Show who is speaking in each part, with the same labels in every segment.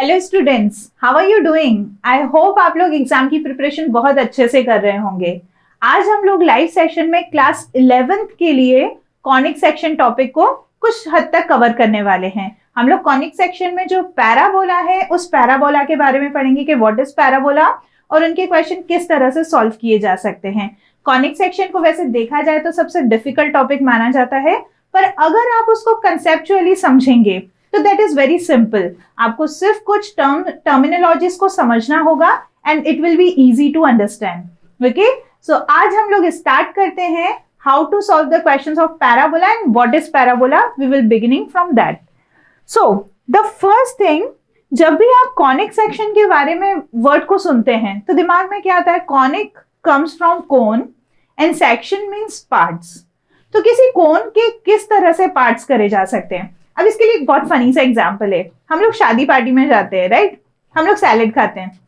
Speaker 1: Hello students, how are you doing? I hope आप लोग exam की प्रिपरेशन बहुत अच्छे से कर रहे होंगे। आज हम लोग लाइव सेशन में क्लास 11th के लिए कॉनिक सेक्शन टॉपिक को कुछ हद तक कवर करने वाले हैं। हम लोग कॉनिक सेक्शन में जो पैराबोला है उस पैराबोला के बारे में पढ़ेंगे कि व्हाट इज पैराबोला और उनके क्वेश्चन किस तरह से सॉल्व किए जा सकते हैं। कॉनिक सेक्शन को वैसे देखा जाए तो सबसे डिफिकल्ट टॉपिक माना जाता है, पर अगर आप उसको कंसेप्चुअली समझेंगे तो दैट इज वेरी सिंपल। आपको सिर्फ कुछ टर्मिनोलॉजीज को समझना होगा and it will be easy to understand. Okay, so आज हम लोग स्टार्ट करते हैं how to solve the questions of parabola and what is parabola. We will beginning from that. So the first thing, जब भी आप कॉनिक सेक्शन के बारे में वर्ड को सुनते हैं तो दिमाग में क्या आता है? Conic comes from cone and section means parts. तो किसी कोन के किस तरह से पार्ट्स करे जा सकते हैं? अब इसके लिए एक बहुत फनी सा एग्जांपल है। हम लोग शादी पार्टी में जाते हैं, राइट? हम लोग सैलेड खाते हैं।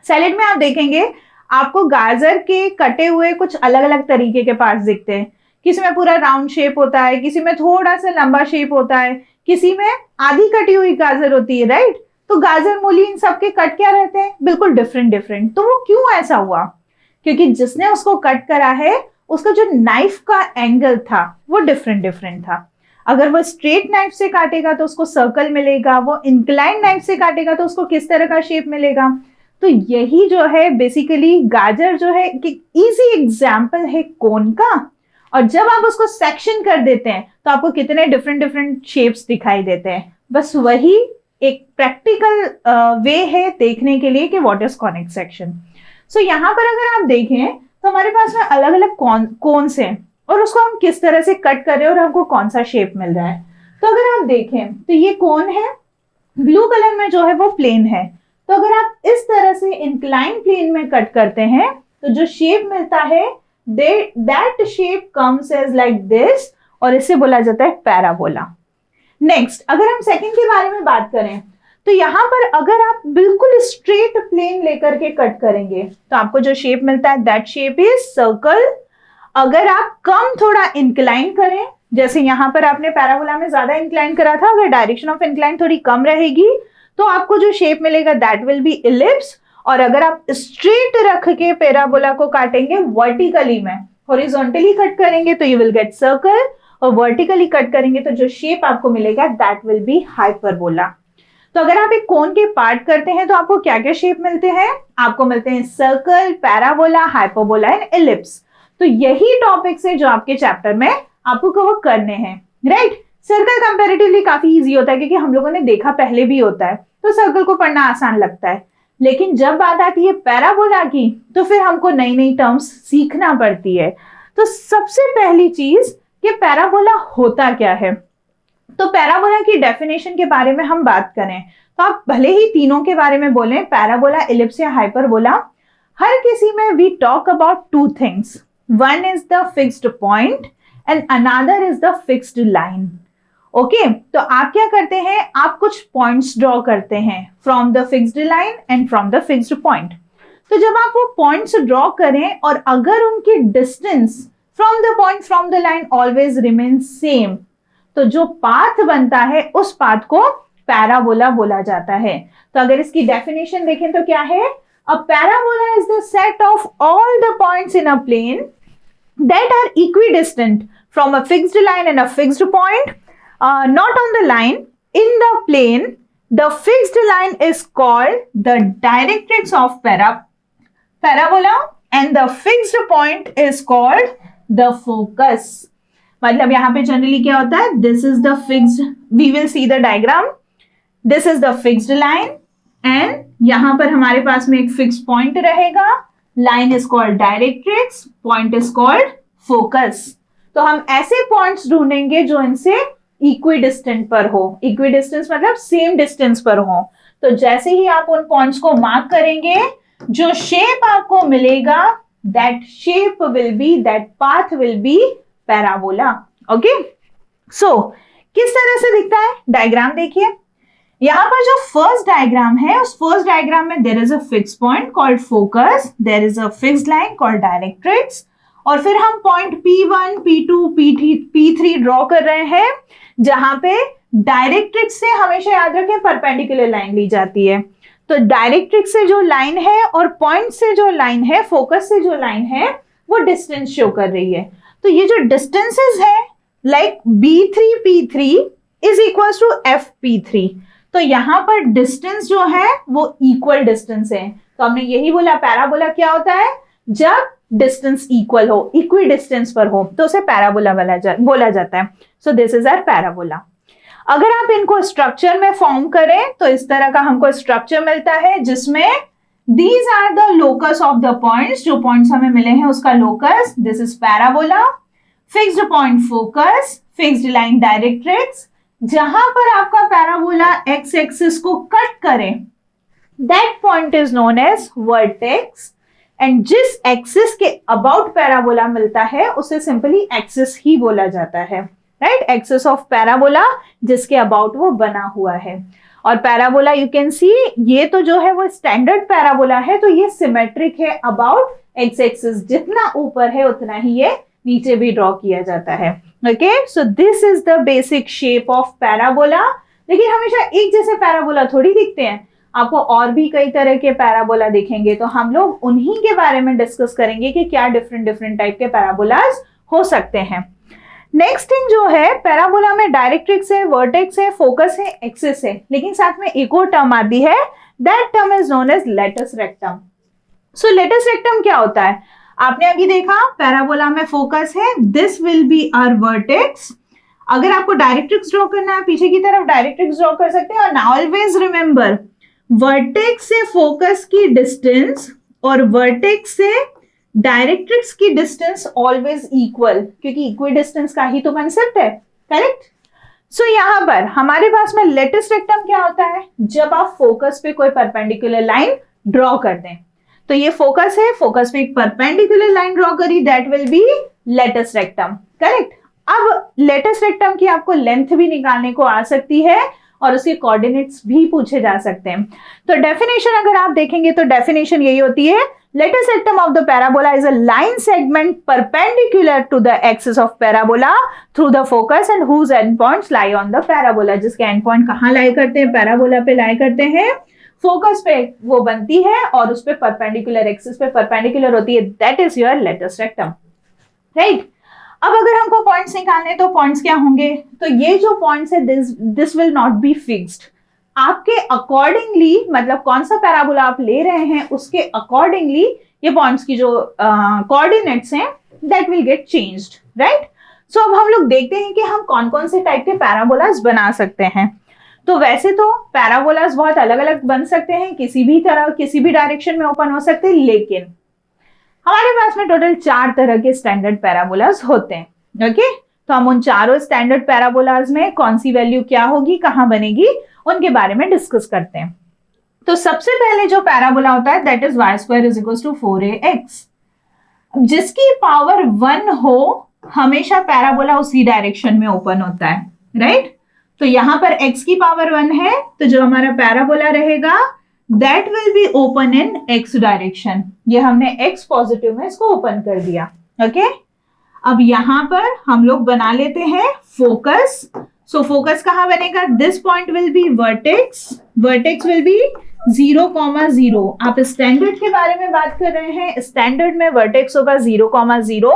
Speaker 1: सैलेड में आप देखेंगे आपको गाजर के कटे हुए कुछ अलग अलग तरीके के पार्ट्स दिखते हैं। किसी में पूरा राउंड शेप होता है, किसी में थोड़ा सा लंबा शेप होता है, किसी में आधी कटी हुई गाजर होती है, राइट? तो गाजर, मूली, इन सब के कट क्या रहते हैं? बिल्कुल डिफरेंट डिफरेंट। तो वो क्यों ऐसा हुआ? क्योंकि जिसने उसको कट करा है उसका जो नाइफ का एंगल था वो डिफरेंट डिफरेंट था। अगर वो स्ट्रेट नाइफ से काटेगा तो उसको सर्कल मिलेगा, वो इंक्लाइन नाइफ से काटेगा तो उसको किस तरह का शेप मिलेगा। तो यही जो है बेसिकली गाजर जो है कि इजी एग्जांपल है कोन का। और जब आप उसको सेक्शन कर देते हैं तो आपको कितने डिफरेंट डिफरेंट शेप्स दिखाई देते हैं। बस वही एक प्रैक्टिकल वे है देखने के लिए कि व्हाट इज कॉनिक सेक्शन। सो यहाँ पर अगर आप देखें तो हमारे पास में अलग अलग कोन्स हैं और उसको हम किस तरह से कट कर रहे हैं और हमको कौन सा शेप मिल रहा है। तो अगर आप देखें तो ये कोन है, ब्लू कलर में जो है वो प्लेन है। तो अगर आप इस तरह से इंक्लाइन प्लेन में कट करते हैं तो जो शेप मिलता है that shape comes as like this और इसे बोला जाता है पैराबोला। नेक्स्ट, अगर हम सेकंड के बारे में बात करें तो यहाँ पर अगर आप बिल्कुल स्ट्रेट प्लेन लेकर के कट करेंगे तो आपको जो शेप मिलता है दैट शेप इज सर्कल। अगर आप कम थोड़ा इंक्लाइन करें, जैसे यहाँ पर आपने पैराबोला में ज्यादा इंक्लाइन करा था, अगर डायरेक्शन ऑफ इंक्लाइन थोड़ी कम रहेगी तो आपको जो शेप मिलेगा दैट विल बी इलिप्स। और अगर आप स्ट्रेट रख के पैराबोला को काटेंगे वर्टिकली में, हॉरिजॉन्टली कट करेंगे तो यू विल गेट सर्कल, और वर्टिकली कट करेंगे तो जो शेप आपको मिलेगा दैट विल बी हाइपरबोला। तो अगर आप एक कोन के पार्ट करते हैं तो आपको क्या क्या शेप मिलते हैं? आपको मिलते हैं circle, parabola, hyperbola and ellipse. तो यही टॉपिक्स है जो आपके चैप्टर में आपको कवर करने हैं, राइट? सर्कल कंपैरेटिवली काफी इजी होता है क्योंकि हम लोगों ने देखा पहले भी होता है, तो सर्कल को पढ़ना आसान लगता है। लेकिन जब बात आती है पैराबोला की तो फिर हमको नई नई टर्म्स सीखना पड़ती है। तो सबसे पहली चीज कि पैराबोला होता क्या है। तो पैराबोला की डेफिनेशन के बारे में हम बात करें तो आप भले ही तीनों के बारे में बोलें, पैराबोला, इलिप्स या हाइपरबोला, हर किसी में we talk about two things. One is the fixed point and another is the fixed line. Okay, तो आप क्या करते हैं? आप कुछ पॉइंट्स ड्रॉ करते हैं from the fixed line and from the fixed point. तो जब आप वो पॉइंट्स ड्रॉ करें और अगर उनकी distance from the point from the line always remain same, तो जो पाथ बनता है उस पाथ को पैराबोला बोला जाता है। तो अगर इसकी डेफिनेशन देखें तो क्या है? A parabola is the set of all the points in a plane that are equidistant from a fixed line and a fixed point, not on the line, in the plane. The fixed line is called the directrix of parabola and the fixed point is called the focus. मतलब यहाँ पे generally क्या होता है? This is the fixed, we will see the diagram. This is the fixed line and यहां पर हमारे पास में एक फिक्स पॉइंट रहेगा। Line is called directrix, point is called focus. तो हम ऐसे पॉइंट्स ढूंढेंगे जो इनसे इक्विडिस्टेंट पर हो। इक्विडिस्टेंस मतलब सेम डिस्टेंस पर हो। तो जैसे ही आप उन पॉइंट्स को मार्क करेंगे, जो शेप आपको मिलेगा that shape will be, that path will be parabola. Okay, so किस तरह से दिखता है? डायग्राम देखिए। यहाँ पर जो फर्स्ट डायग्राम है उस फर्स्ट डायग्राम में there is a fix point called focus, there is a fixed line called directrix, और फिर हम point P1, P2, P3 draw कर रहे हैं जहां पे डायरेक्ट्रिक्स से हमेशा याद रखें परपेंडिकुलर लाइन ली जाती है। तो डायरेक्ट्रिक्स से जो लाइन है और पॉइंट से जो लाइन है, फोकस से जो लाइन है, वो डिस्टेंस शो कर रही है। तो ये जो डिस्टेंसेस है like B3 P3 is equal to FP3, तो यहां पर डिस्टेंस जो है वो इक्वल डिस्टेंस है। तो हमने यही बोला पैराबोला क्या होता है, जब डिस्टेंस इक्वल हो, इक्वी डिस्टेंस पर हो, तो उसे पैराबोला बोला जाता है। So this is our parabola. अगर आप इनको स्ट्रक्चर में फॉर्म करें तो इस तरह का हमको स्ट्रक्चर मिलता है जिसमें these are the locus of the points, जो पॉइंट्स हमें मिले हैं उसका locus, this is parabola. Fixed point focus, fixed line directrix, जहां पर आपका पैराबोला एक्स एक्सिस को कट करे that point is known as vertex, and जिस एक्सिस के अबाउट पैराबोला मिलता है उसे सिंपली एक्सिस ही बोला जाता है, राइट, एक्सिस ऑफ पैराबोला जिसके अबाउट वो बना हुआ है। और पैराबोला यू कैन सी, ये तो जो है वो स्टैंडर्ड पैराबोला है, तो ये सिमेट्रिक है अबाउट एक्स एक्सिस, जितना ऊपर है उतना ही ये नीचे भी ड्रॉ किया जाता है। Okay, so this is the basic shape of parabola. लेकिन हमेशा एक जैसे पैराबोला थोड़ी दिखते हैं, आपको और भी कई तरह के पैराबोला दिखेंगे, तो हम लोग उन्हीं के बारे में डिस्कस करेंगे कि क्या डिफरेंट डिफरेंट टाइप के पैराबोलास हो सकते हैं। नेक्स्ट थिंग जो है, पैराबोला में डायरेक्ट्रिक्स है, वर्टेक्स है, फोकस है, एक्सिस है, लेकिन साथ में एक और टर्म आती है, that term is known as latus rectum. So latus rectum क्या होता है, आपने अभी देखा पैराबोला में फोकस है, this will be our vertex. अगर आपको डायरेक्ट्रिक्स ड्रॉ करना है, पीछे की तरफ डायरेक्ट्रिक्स ड्रॉ कर सकते हैं। और ऑलवेज रिमेंबर, वर्टेक्स से फोकस की डिस्टेंस और वर्टेक्स से डायरेक्ट्रिक्स की डिस्टेंस ऑलवेज इक्वल, क्योंकि इक्वल डिस्टेंस का ही तो कंसेप्ट है, करेक्ट। सो यहां पर हमारे पास में लेटस रेक्टम क्या होता है, जब आप फोकस पे कोई परपेंडिकुलर लाइन ड्रॉ कर दें। तो ये फोकस है, फोकस पे एक परपेंडिकुलर लाइन ड्रॉ करी, that will be latus rectum, correct. अब लेटस रेक्टम की आपको लेंथ भी निकालने को आ सकती है और उसके कोऑर्डिनेट्स भी पूछे जा सकते हैं। तो डेफिनेशन अगर आप देखेंगे तो डेफिनेशन यही होती है, latus rectum of the parabola is a line segment perpendicular to the axis of parabola through the focus and whose end points lie on the parabola, जिसके एंड पॉइंट कहां लाई करते हैं, पैराबोला पे लाई करते हैं, फोकस पे वो बनती है और उस पे परपेंडिकुलर, एक्सिस पे परपेंडिकुलर होती है, that is your latus rectum, right. अब अगर हमको पॉइंट्स निकालने तो पॉइंट्स क्या होंगे, तो ये जो पॉइंट्स है this will not be fixed, आपके अकॉर्डिंगली, मतलब कौन सा पैराबोला आप ले रहे हैं उसके अकॉर्डिंगली ये पॉइंट्स की जो कोऑर्डिनेट्स हैं that will get changed, right. So अब हम लोग देखते हैं कि हम कौन कौन से टाइप के पैराबोलास बना सकते हैं। तो वैसे तो पैराबोलास बहुत अलग अलग बन सकते हैं, किसी भी तरह, किसी भी डायरेक्शन में ओपन हो सकते हैं, लेकिन हमारे पास में टोटल 4 तरह के स्टैंडर्ड पैराबोलास होते हैं। ओके, तो हम उन चारों स्टैंडर्ड पैराबोलास में कौन सी वैल्यू क्या होगी, कहां बनेगी, उनके बारे में डिस्कस करते हैं। तो सबसे पहले जो पैराबोला होता है that is y² is equal to 4ax, जिसकी पावर 1 हो हमेशा पैराबोला उसी डायरेक्शन में ओपन होता है, राइट। तो यहां पर x की पावर 1 है, तो जो हमारा पैराबोला रहेगा that will be open in x direction. ये हमने x पॉजिटिव में इसको ओपन कर दिया, ओके। अब यहां पर हम लोग बना लेते हैं फोकस। सो फोकस कहां बनेगा, this point will be vertex, vertex will be 0,0। आप स्टैंडर्ड के बारे में बात कर रहे हैं, स्टैंडर्ड में वर्टेक्स होगा 0,0।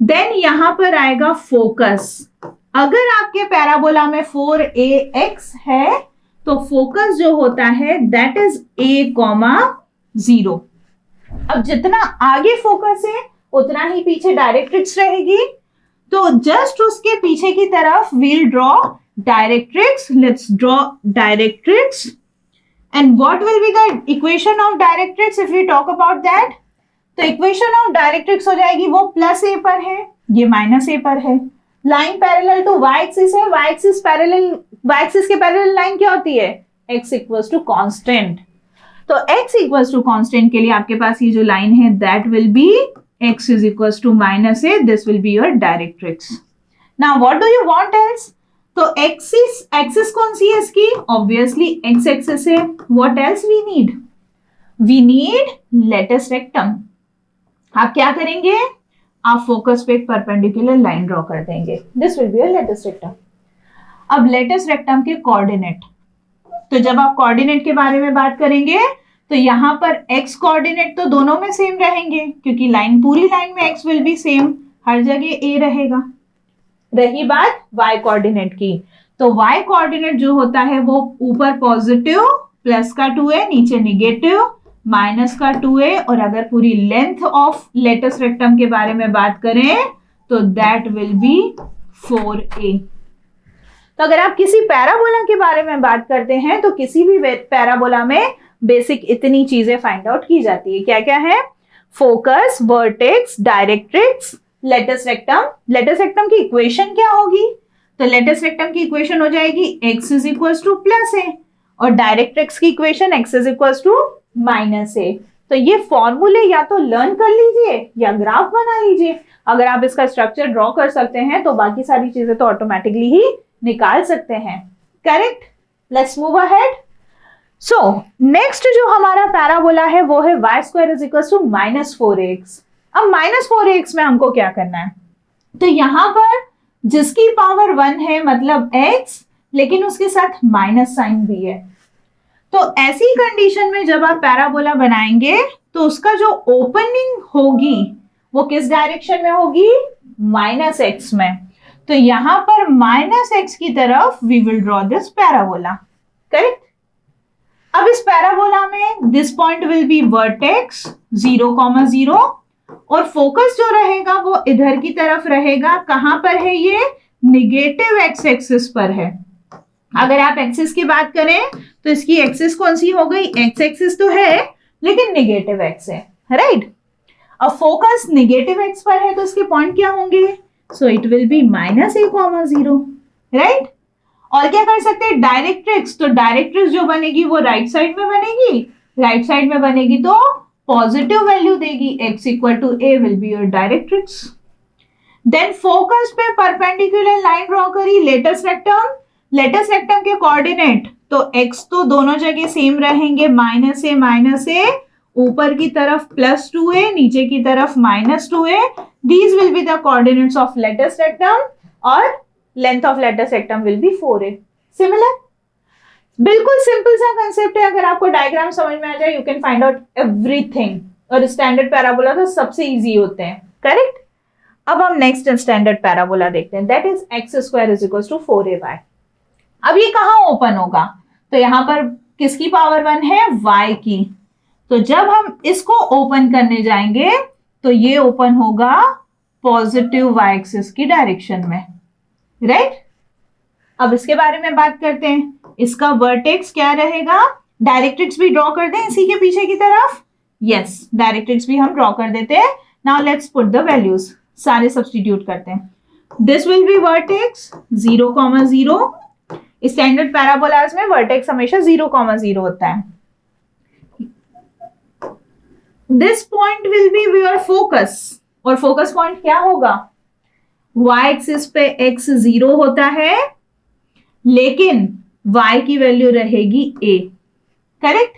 Speaker 1: देन यहां पर आएगा फोकस। अगर आपके पैराबोला में 4ax है तो फोकस जो होता है दैट इज a,0। अब जितना आगे फोकस है उतना ही पीछे डायरेक्ट्रिक्स रहेगी, तो जस्ट उसके पीछे की तरफ we'll draw directrix. Let's draw directrix and what will be the equation of directrix if we talk about that. तो इक्वेशन ऑफ डायरेक्ट्रिक्स हो जाएगी, वो प्लस a पर है, ये माइनस a पर है। Line parallel to y axis है, y axis parallel, y axis के पैरेलल लाइन क्या होती है, x इक्वल्स टू कांस्टेंट। तो x इक्वल्स टू कांस्टेंट के लिए आपके पास ये जो लाइन है that will be x is equals to minus a, this will be your directrix. Now what do you want else? तो axis कौन सी है इसकी, obviously x axis है। What else we need? We need latus rectum. आप क्या करेंगे, आप focus पे एक परपेंडिकुलर लाइन ड्रॉ कर देंगे, this will be your latus rectum. अब लेटस रेक्टम के कोऑर्डिनेट, तो जब आप कोऑर्डिनेट के बारे में बात करेंगे तो यहाँ पर x कोऑर्डिनेट तो दोनों में सेम रहेंगे, क्योंकि लाइन पूरी लाइन में x विल बी सेम, हर जगह a रहेगा। रही बात y कोऑर्डिनेट की, तो y कोऑर्डिनेट जो होता है वो ऊपर पॉजिटिव प्लस का 2a, नीचे निगेटिव माइनस का 2a, और अगर पूरी लेंथ ऑफ लेटस रेक्टम के बारे में बात करें तो दैट विल बी 4a। तो अगर आप किसी पैराबोला के बारे में बात करते हैं तो किसी भी पैराबोला में बेसिक इतनी चीजें फाइंड आउट की जाती है। क्या क्या है? Focus, vertex, directrix, latus rectum. Latus rectum की इक्वेशन क्या होगी? तो लेटस रेक्टम की इक्वेशन हो जाएगी x is equal to plus A, और डायरेक्ट्रिक्स की equation x is equal to minus A. तो ये फॉर्मूले या तो लर्न कर लीजिए या ग्राफ बना लीजिए। अगर आप इसका स्ट्रक्चर ड्रॉ कर सकते हैं तो बाकी सारी चीजें तो ऑटोमेटिकली ही निकाल सकते हैं। Correct? Let's move ahead. So next जो हमारा पैराबोला है वो है y square is equal to minus 4ax। अब माइनस 4ax में हमको क्या करना है? तो यहां पर जिसकी पावर 1 है मतलब x, लेकिन उसके साथ माइनस साइन भी है। तो ऐसी कंडीशन में जब आप पैराबोला बनाएंगे तो उसका जो ओपनिंग होगी वो किस डायरेक्शन में होगी? माइनस x में। तो यहां पर माइनस x की तरफ we will draw this parabola. Correct? अब इस पैराबोला में this point will be vertex 0,0, और फोकस जो रहेगा वो इधर की तरफ रहेगा। कहां पर है ये? निगेटिव x एक्सिस पर है। अगर आप एक्सिस की बात करें तो इसकी एक्सिस कौन सी हो गई? x एक्सिस तो है लेकिन निगेटिव x है, राइट? अब फोकस निगेटिव x पर है तो इसके पॉइंट क्या होंगे? सो it will B minus a,0, right? और क्या कर सकते हैं? डायरेक्ट्रिक्स, तो डायरेक्ट्रिक्स जो बनेगी वो राइट साइड में बनेगी। राइट साइड में बनेगी तो पॉजिटिव वैल्यू देगी, x equal to a will be your directrix. Then focus पे परपेंडिकुलर लाइन ड्रॉ करी, लेटस रेक्टम। लेटस रेक्टम के कोऑर्डिनेट, तो x तो दोनों जगह सेम रहेंगे, माइनस ए, ऊपर की तरफ प्लस 2a, नीचे की तरफ minus 2a। These will be the coordinates of latus rectum, और length of latus rectum will be 4a। Similar? बिल्कुल सिंपल सा कंसेप्ट है। अगर आपको डायग्राम समझ में आ जाए you can find out everything, और स्टैंडर्ड पैराबोला तो सबसे इजी होते हैं। करेक्ट? अब हम नेक्स्ट स्टैंडर्ड पैराबोला देखते हैं, that is x square is equal to 4ay। अब ये कहाँ ओपन होगा? तो यहां पर किसकी पावर 1 है? y की। तो जब हम इसको ओपन करने जाएंगे तो ये ओपन होगा पॉजिटिव y एक्सिस की डायरेक्शन में, राइट? अब इसके बारे में बात करते हैं। इसका वर्टेक्स क्या रहेगा? डायरेक्ट्रिक्स भी ड्रॉ कर दें इसी के पीछे की तरफ। यस, डायरेक्ट्रिक्स भी हम ड्रॉ कर देते हैं। Now let's put the values, सारे सब्स्टिट्यूट करते हैं। This will be vertex 0,0। Standard parabolas में वर्टेक्स हमेशा 0,0 होता है। This point will be your focus, और फोकस पॉइंट क्या होगा? y एक्सिस पे x 0 होता है, लेकिन y की वैल्यू रहेगी a। Correct?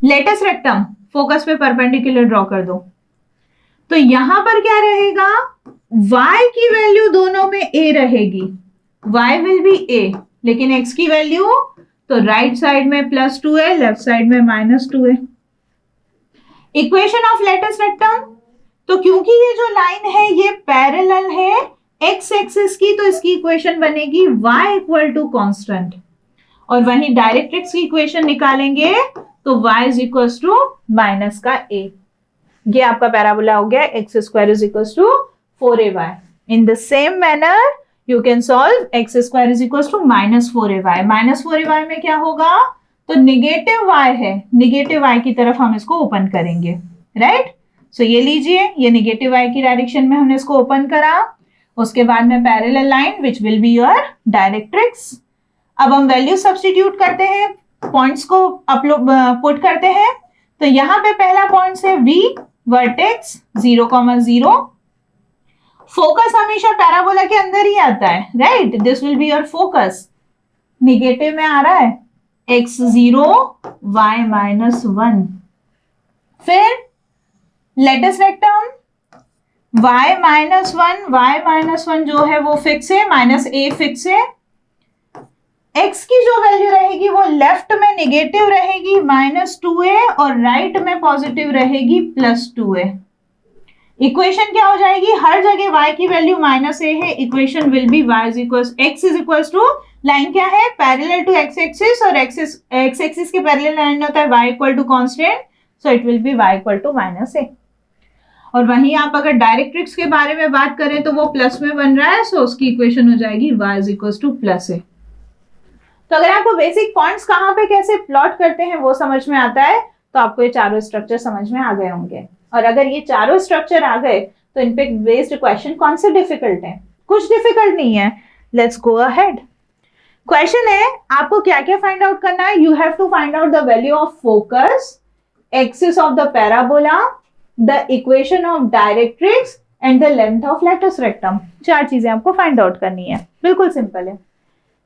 Speaker 1: Latus rectum focus पे परपेंडिकुलर ड्रॉ कर दो, तो यहां पर क्या रहेगा? y की वैल्यू दोनों में a रहेगी, y विल बी a, लेकिन x की वैल्यू तो राइट साइड में प्लस 2a, लेफ्ट साइड में minus 2a। Equation of latus rectum, तो क्योंकि ये जो लाइन है ये पैरेलल है x एक्सिस की, तो इसकी इक्वेशन बनेगी y इक्वल टू कांस्टेंट, और वहीं डायरेक्ट्रिक्स की इक्वेशन निकालेंगे तो y is equal to minus का a। ये आपका पैराबोला हो गया x square is equal to 4ay। In the same manner you can solve x square is equal to minus 4ay। Minus 4ay में क्या होगा? तो निगेटिव y है, निगेटिव y की तरफ हम इसको ओपन करेंगे, राइट? सो ये लीजिए, ये निगेटिव y की डायरेक्शन में हमने इसको ओपन करा। उसके बाद में parallel line which will be your directrix. अब हम वैल्यू सब्स्टिट्यूट करते हैं, पॉइंट्स को अपलोड पुट करते हैं। तो यहाँ पे पहला पॉइंट है v, वर्टेक्स 0,0। फोकस हमेशा पैराबोला के अंदर ही आता है, right? This will be your focus. Negative में आ रहा है x 0, y माइनस 1। फिर लेटस रेक्टम y माइनस 1 जो है वो फिक्स है, माइनस a फिक्स है। x की जो वैल्यू रहेगी वो लेफ्ट में निगेटिव रहेगी -2a और राइट में पॉजिटिव रहेगी +2a। इक्वेशन क्या हो जाएगी, हर जगह y की वैल्यू -a है, equation will be x is equals to, line क्या है, पैरेलल टू x एक्सिस, और x एक्सिस के पैरेलल लाइन होता है y equal to constant, so it will be y equal to -a। और वहीं आप अगर डायरेक्ट्रिक्स के बारे में बात करें तो वो प्लस में बन रहा है, सो उसकी इक्वेशन हो जाएगी y is equals to +a। तो अगर आपको बेसिक पॉइंट्स कहाँ पे कैसे प्लॉट करते हैं वो समझ में आता है तो आपको ये चारों स्ट्रक्चर समझ में आ गए होंगे। और अगर ये चारों स्ट्रक्चर आ गए तो इन पे बेस्ड क्वेश्चन कौन से डिफिकल्ट है, कुछ डिफिकल्ट नहीं है। Let's go ahead. क्वेश्चन है आपको क्या क्या फाइंड आउट करना है, you have to find out the value of focus, axis of the parabola, the equation of directrix and the length of latus rectum. चार चीजें आपको फाइंड आउट करनी है, बिल्कुल सिंपल है।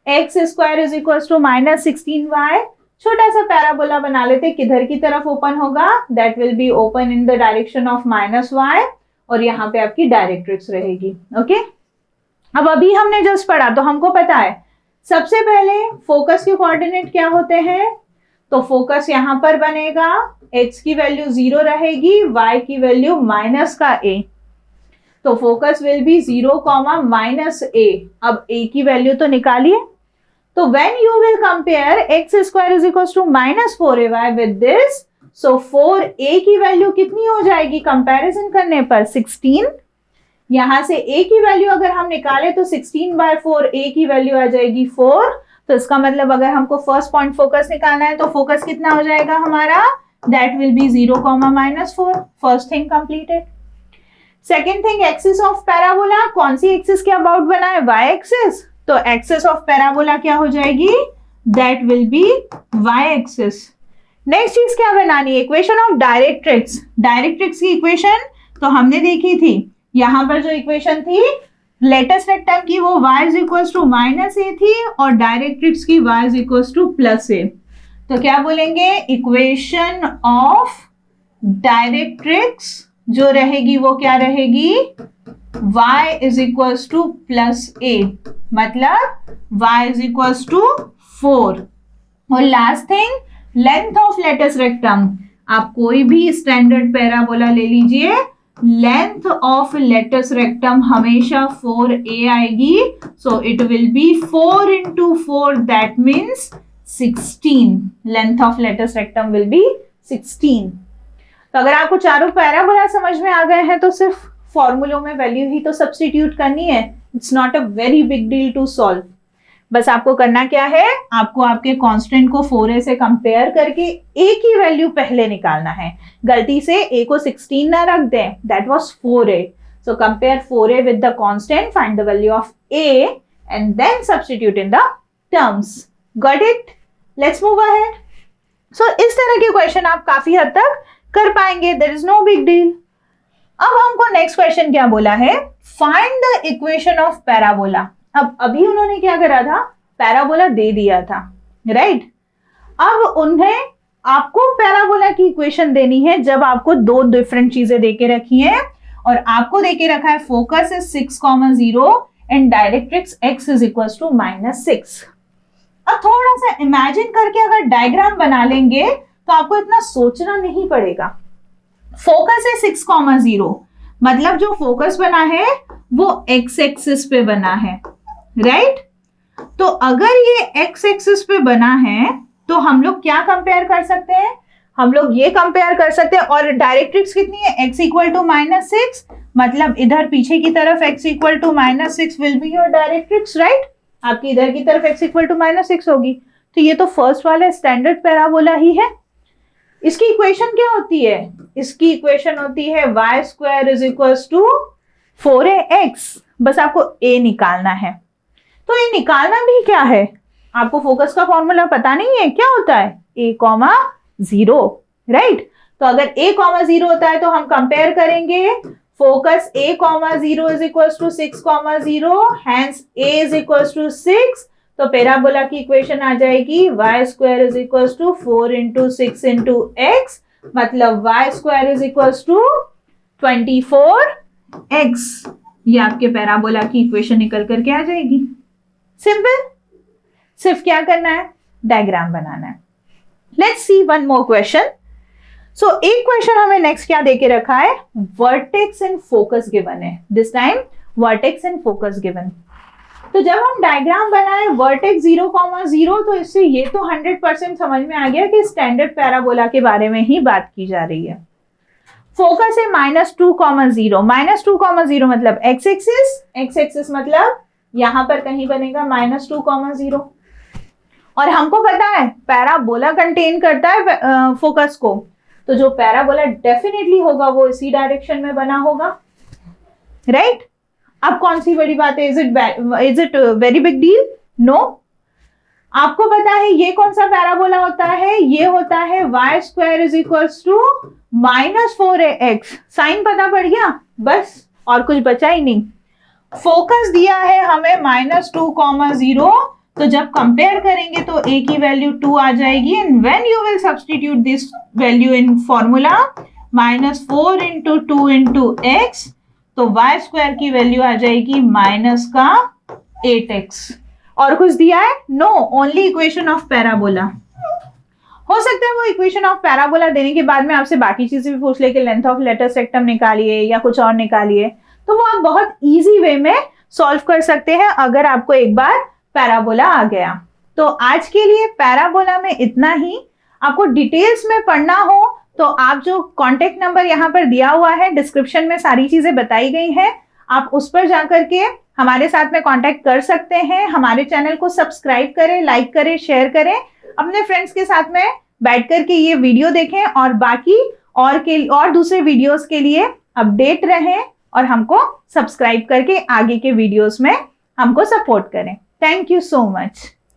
Speaker 1: X square is equal to -16y, छोटा सा parabola बना लेते, किधर की तरफ ओपन होगा, that will be open in the direction of -y, और यहाँ पे आपकी डायरेक्ट्रिक्स रहेगी। ओके अब अभी हमने जस्ट पढ़ा तो हमको पता है सबसे पहले फोकस के कोऑर्डिनेट क्या होते हैं, तो फोकस यहाँ पर बनेगा, x की वैल्यू 0 रहेगी, y की वैल्यू -a, तो फोकस विल बी 0, -a। अब a की वैल्यू तो निकालिए, तो when you will compare x square is equals to -4ay with this, so 4a की वैल्यू कितनी हो जाएगी कंपैरिजन करने पर 16। यहां से a की वैल्यू अगर हम निकाले तो 16/4 a की वैल्यू आ जाएगी 4। तो इसका मतलब अगर हमको फर्स्ट पॉइंट फोकस निकालना है तो फोकस कितना हो जाएगा हमारा, that will B 0, -4। First thing completed. Second thing, axis of parabola, कौन सी एक्सिस के अबाउट बना है, y एक्सिस, तो एक्सिस ऑफ पैराबोला क्या हो जाएगी, that will be y axis. Next चीज क्या बनानी है, इक्वेशन ऑफ डायरेक्ट्रिक्स। डायरेक्ट्रिक्स की इक्वेशन तो हमने देखी थी, यहां पर जो इक्वेशन थी लेटस रेक्टम की वो y is equals to -a थी और डायरेक्ट्रिक्स की y is equals to +a। तो क्या बोलेंगे, इक्वेशन ऑफ डायरेक्ट्रिक्स जो रहेगी वो क्या रहेगी, y is equals to +a, मतलब y इज इक्वल्स टू 4। और last thing, length of latus rectum, आप कोई भी स्टैंडर्ड पैराबोला ले लीजिए, लेंथ ऑफ लेटस रेक्टम हमेशा 4a आएगी, so it will be 4 into 4, that means 16। Length of latus rectum will be 16। तो अगर आपको चारों पैराबोला समझ में आ गए हैं तो सिर्फ फॉर्मूलों में वैल्यू ही तो सब्स्टिट्यूट करनी है, it's not a very big deal to solve. बस आपको करना क्या है, आपको आपके कांस्टेंट को 4a से कंपेयर करके a की वैल्यू पहले निकालना है। गलती से a को 16 ना रख दें, that was 4a, so compare 4a with the constant, find the value of a and then substitute in the terms. Got it? Let's move ahead. So इस तरह के क्वेश्चन आप काफी हद तक कर पाएंगे, there is no big deal. अब हमको नेक्स्ट क्वेश्चन क्या बोला है, find the equation of parabola. अब अभी उन्होंने क्या करा था, पैराबोला दे दिया था, राइट? अब उन्हें आपको पैराबोला की इक्वेशन देनी है जब आपको दो डिफरेंट चीजें देके रखी हैं और आपको देके रखा है focus is 6,0 and directrix x is equals to -6। अब थोड़ा सा इमेजिन करके अगर डायग्राम बना लेंगे तो आपको इतना सोचना नहीं पड़ेगा। फोकस है 6,0, मतलब जो फोकस बना है वो x एक्सिस पे बना है, राइट? तो अगर ये x एक्सिस पे बना है तो हम लोग क्या कंपेयर कर सकते हैं, हम लोग ये कंपेयर कर सकते हैं। और डायरेक्ट्रिक्स कितनी है, x इक्वल टू -6, मतलब इधर पीछे की तरफ x equal to -6 will be your directrix, right? आपकी इधर की तरफ x इक्वल टू -6 होगी, तो ये तो फर्स्ट वाला स्टैंडर्ड पैराबोला ही है। इसकी इक्वेशन क्या होती है, इसकी इक्वेशन होती है y square is equals to 4ax। बस आपको a निकालना है। तो ये निकालना भी क्या है, आपको फोकस का फॉर्मूला पता नहीं है, क्या होता है a,0, राइट? तो अगर a,0 होता है तो हम कंपेयर करेंगे focus a,0 is equals to 6,0, hence a is equals to 6। तो पैराबोला की इक्वेशन आ जाएगी y square is equals to 4 into 6 into x, मतलब y square is equals to 24x। ये आपके पैराबोला की इक्वेशन निकल करके आ जाएगी। सिंपल सिर्फ क्या करना है, डायग्राम बनाना है। Let's see one more question. So एक क्वेश्चन हमें नेक्स्ट क्या देके रखा है, वर्टेक्स एंड फोकस गिवन है, this time vertex and focus given. तो जब हम डायग्राम बनाए वर्टेक्स 0,0, तो इससे ये तो 100% समझ में आ गया कि स्टैंडर्ड पैराबोला के बारे में ही बात की जा रही है। फोकस है -2,0, -2,0 मतलब एक्स एक्सिस मतलब यहां पर कहीं बनेगा -2,0। और हमको पता है पैराबोला कंटेन करता है फोकस को, तो जो पैराबोला डेफिनेटली होगा वो इसी डायरेक्शन में बना होगा, राइट? अब कौन सी बड़ी बात है, is it very big deal? No. आपको पता है ये कौन सा पैराबोला होता है, ये होता है y² = -4ax। साइन पता पड़ गया, बस और कुछ बचा ही नहीं। फोकस दिया है हमें -2,0, तो जब कंपेयर करेंगे तो a की वैल्यू 2 आ जाएगी, and when you will substitute this value in formula -4 × 2 × x, तो y² की वैल्यू आ जाएगी -8x। और कुछ दिया है? No, only equation of parabola. हो सकता है वो इक्वेशन ऑफ पैराबोला देने के बाद में आपसे बाकी चीजें भी पूछ ले कि लेंथ ऑफ लेटर सेक्टम निकालिए या कुछ और निकालिए, तो वो आप बहुत इजी वे में सॉल्व कर सकते हैं अगर आपको एक बार पैराबोला आ गया। तो आज के लिए पैराबोला में इतना ही। आपको डिटेल्स में पढ़ना हो तो आप जो कॉन्टेक्ट नंबर यहाँ पर दिया हुआ है, डिस्क्रिप्शन में सारी चीजें बताई गई हैं, आप उस पर जाकर के हमारे साथ में कांटेक्ट कर सकते हैं। हमारे चैनल को सब्सक्राइब करें, लाइक करें, शेयर करें, अपने फ्रेंड्स के साथ में बैठ करके ये वीडियो देखें, और बाकी और दूसरे वीडियोस के लिए अपडेट रहें और हमको सब्सक्राइब करके आगे के वीडियोस में हमको सपोर्ट करें। Thank you so much.